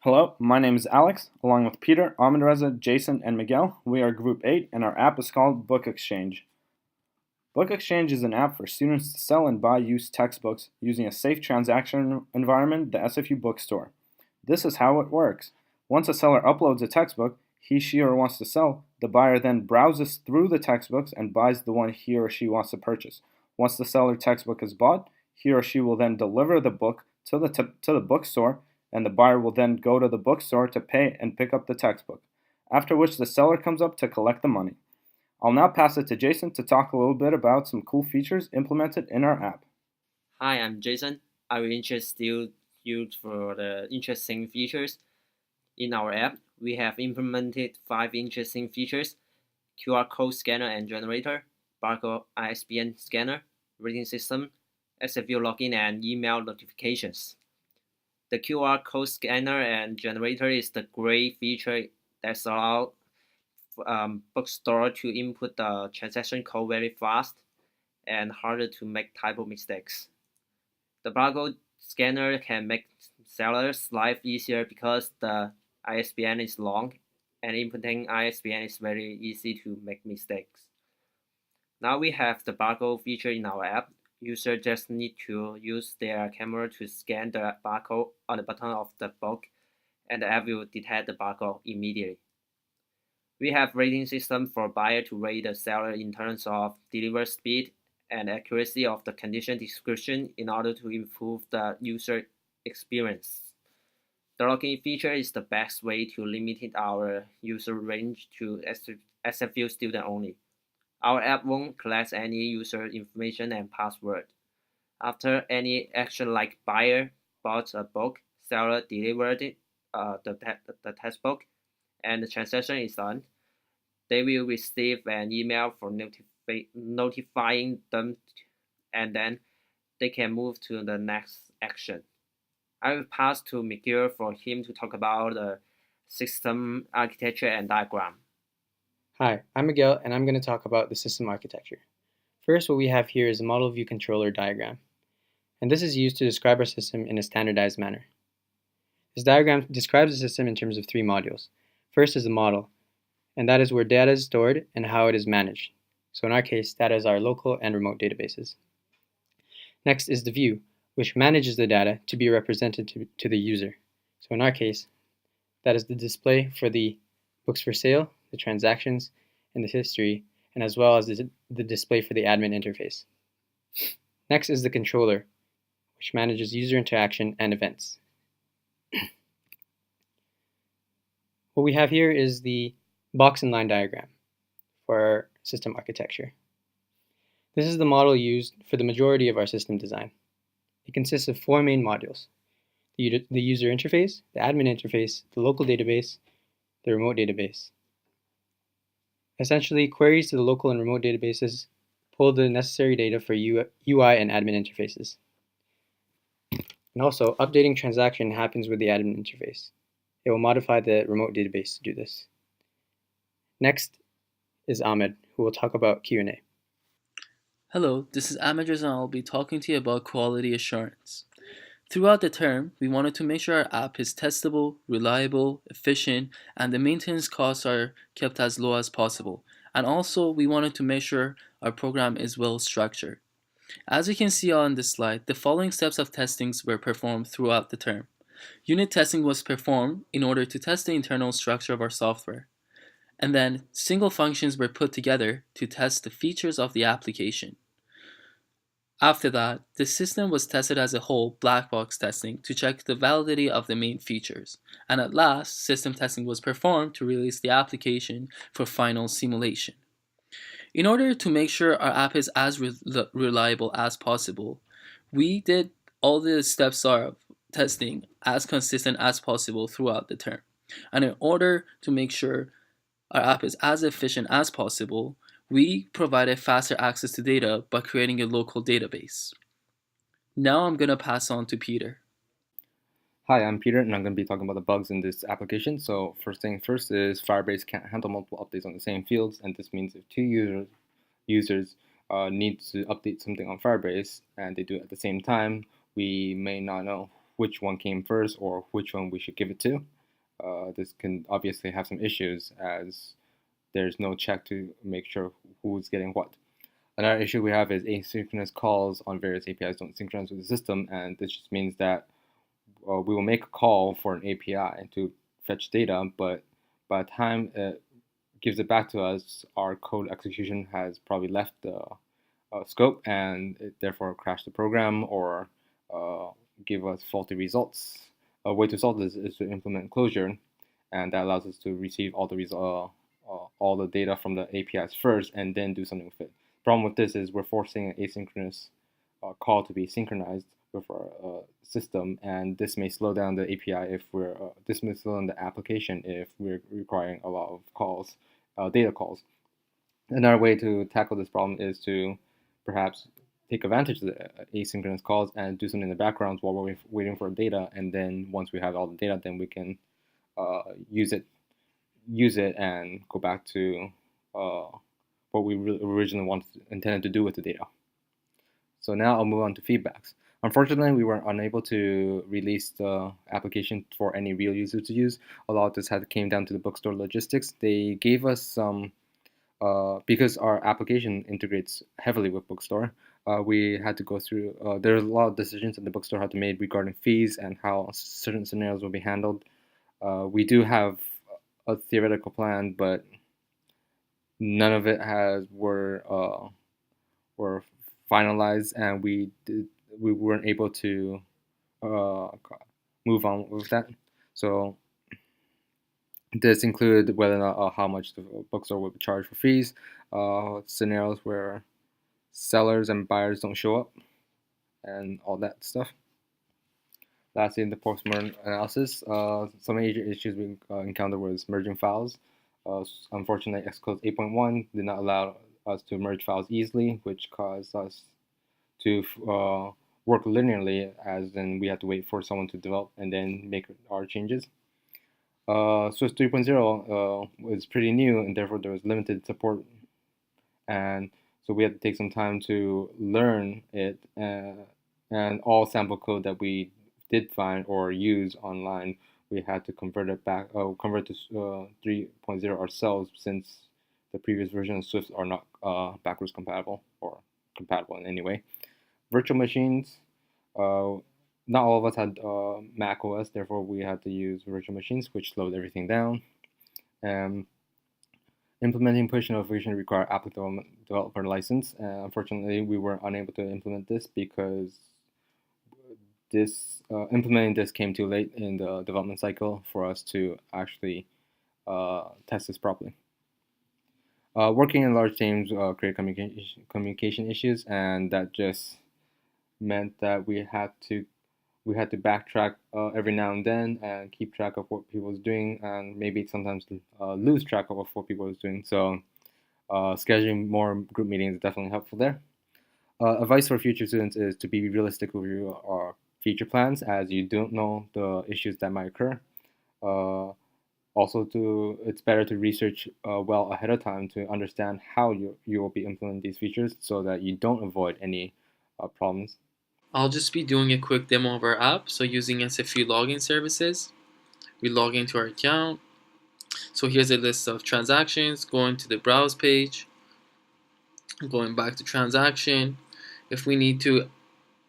Hello, my name is Alex, along with Peter, Ahmedreza, Jason, and Miguel. We are Group 8, and our app is called Book Exchange. Book Exchange is an app for students to sell and buy used textbooks using a safe transaction environment, the SFU bookstore. This is how it works. Once a seller uploads a textbook he, she, or wants to sell, the buyer then browses through the textbooks and buys the one he or she wants to purchase. Once the seller textbook is bought, he or she will then deliver the book to the bookstore, and the buyer will then go to the bookstore to pay and pick up the textbook, after which the seller comes up to collect the money. I'll now pass it to Jason to talk a little bit about some cool features implemented in our app. Hi, I'm Jason. I will introduce you for the interesting features in our app. We have implemented 5 interesting features: QR code scanner and generator, barcode ISBN scanner, rating system, SFU login, and email notifications. The QR code scanner and generator is the great feature that allows bookstore to input the transaction code very fast and harder to make typo mistakes. The barcode scanner can make sellers' life easier because the ISBN is long, and inputting ISBN is very easy to make mistakes. Now we have the barcode feature in our app. Users just need to use their camera to scan the barcode on the bottom of the book, and the app will detect the barcode immediately. We have rating system for buyer to rate the seller in terms of delivery speed and accuracy of the condition description in order to improve the user experience. The login feature is the best way to limit our user range to SFU student only. Our app won't collect any user information and password. After any action like buyer bought a book, seller delivered the textbook, and the transaction is done, they will receive an email for notifying them, and then they can move to the next action. I will pass to Miguel for him to talk about the system architecture and diagram. Hi, I'm Miguel, and I'm going to talk about the system architecture. First, what we have here is a model view controller diagram, and this is used to describe our system in a standardized manner. This diagram describes the system in terms of 3 modules. First is the model, and that is where data is stored and how it is managed. So in our case, that is our local and remote databases. Next is the view, which manages the data to be represented to the user. So in our case, that is the display for the books for sale, the transactions, and the history, and as well as the display for the admin interface. Next is the controller, which manages user interaction and events. What we have here is the box and line diagram for our system architecture. This is the model used for the majority of our system design. It consists of 4 main modules: the user interface, the admin interface, the local database, the remote database. Essentially, queries to the local and remote databases pull the necessary data for UI and admin interfaces. And also, updating transaction happens with the admin interface. It will modify the remote database to do this. Next is Ahmed, who will talk about Q&A. Hello, this is Ahmedreza, and I'll be talking to you about quality assurance. Throughout the term, we wanted to make sure our app is testable, reliable, efficient, and the maintenance costs are kept as low as possible. And also, we wanted to make sure our program is well structured. As you can see on this slide, the following steps of testings were performed throughout the term. Unit testing was performed in order to test the internal structure of our software. And then single functions were put together to test the features of the application. After that, the system was tested as a whole, black box testing, to check the validity of the main features. And at last, system testing was performed to release the application for final simulation. In order to make sure our app is as reliable as possible, we did all the steps of testing as consistent as possible throughout the term. And in order to make sure our app is as efficient as possible, we provided faster access to data by creating a local database. Now I'm going to pass on to Peter. Hi, I'm Peter, and I'm going to be talking about the bugs in this application. So first thing first is Firebase can't handle multiple updates on the same fields, and this means if 2 users need to update something on Firebase and they do it at the same time, we may not know which one came first or which one we should give it to. this can obviously have some issues as there's no check to make sure who's getting what. Another issue we have is asynchronous calls on various APIs don't synchronize with the system, and this just means that we will make a call for an API to fetch data, but by the time it gives it back to us, our code execution has probably left the scope, and it therefore crashed the program or give us faulty results. A way to solve this is to implement Clojure, and that allows us to receive all the data from the APIs first and then do something with it. The problem with this is we're forcing an asynchronous call to be synchronized with our system, and this may slow down the API if this may slow down the application if we're requiring a lot of calls, data calls. Another way to tackle this problem is to perhaps take advantage of the asynchronous calls and do something in the background while we're waiting for data, and then once we have all the data, then we can use it and go back to what we originally intended to do with the data. So now I'll move on to feedbacks. Unfortunately, we were unable to release the application for any real users to use. A lot of this came down to the bookstore logistics. They gave us some, because our application integrates heavily with Bookstore, we had to go through, there's a lot of decisions that the Bookstore had to make regarding fees and how certain scenarios will be handled. We do have a theoretical plan, but none of it were finalized, and we weren't able to move on with that. So this included whether or not how much the bookstore would charge for fees, scenarios where sellers and buyers don't show up, and all that stuff. Lastly, in the post-mortem analysis, some major issues we encountered was merging files. Unfortunately, Xcode 8.1 did not allow us to merge files easily, which caused us to work linearly, as in we had to wait for someone to develop and then make our changes. Swift 3.0 was pretty new, and therefore there was limited support, and so we had to take some time to learn it, and all sample code that we did find or use online, we had to convert to 3.0 ourselves, since the previous version of Swift are not backwards compatible or compatible in any way. Virtual machines, not all of us had Mac OS, therefore we had to use virtual machines, which slowed everything down. Implementing push notification required app developer license. Unfortunately, we were unable to implement this because implementing this came too late in the development cycle for us to actually test this properly. Working in large teams create communication issues, and that just meant that we had to backtrack every now and then and keep track of what people was doing, and maybe sometimes lose track of what people was doing. So scheduling more group meetings is definitely helpful there. Advice for future students is to be realistic with your future plans, as you don't know the issues that might occur. Also, it's better to research well ahead of time to understand how you will be implementing these features so that you don't avoid any problems. I'll just be doing a quick demo of our app. So using SFU login services, we log into our account. So here's a list of transactions, going to the browse page, going back to transaction. If we need to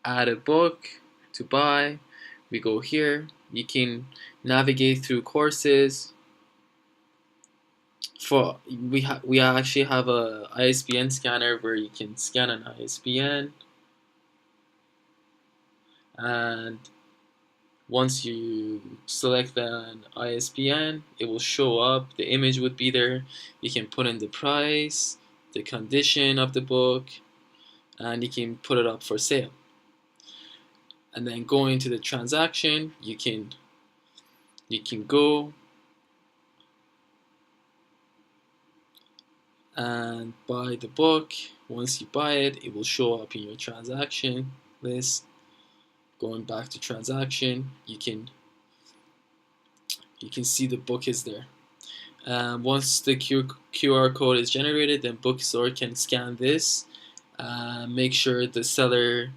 add a book to buy, we go here. You can navigate through courses. We actually have a ISBN scanner where you can scan an ISBN, and once you select an ISBN, it will show up. The image would be there. You can put in the price, the condition of the book, and you can put it up for sale. And then going to the transaction, you can go and buy the book. Once you buy it, it will show up in your transaction list. Going back to transaction, you can see the book is there. Once the QR code is generated, then Bookstore can scan this, make sure the seller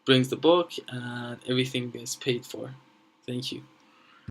brings the book, and everything gets paid for. Thank you.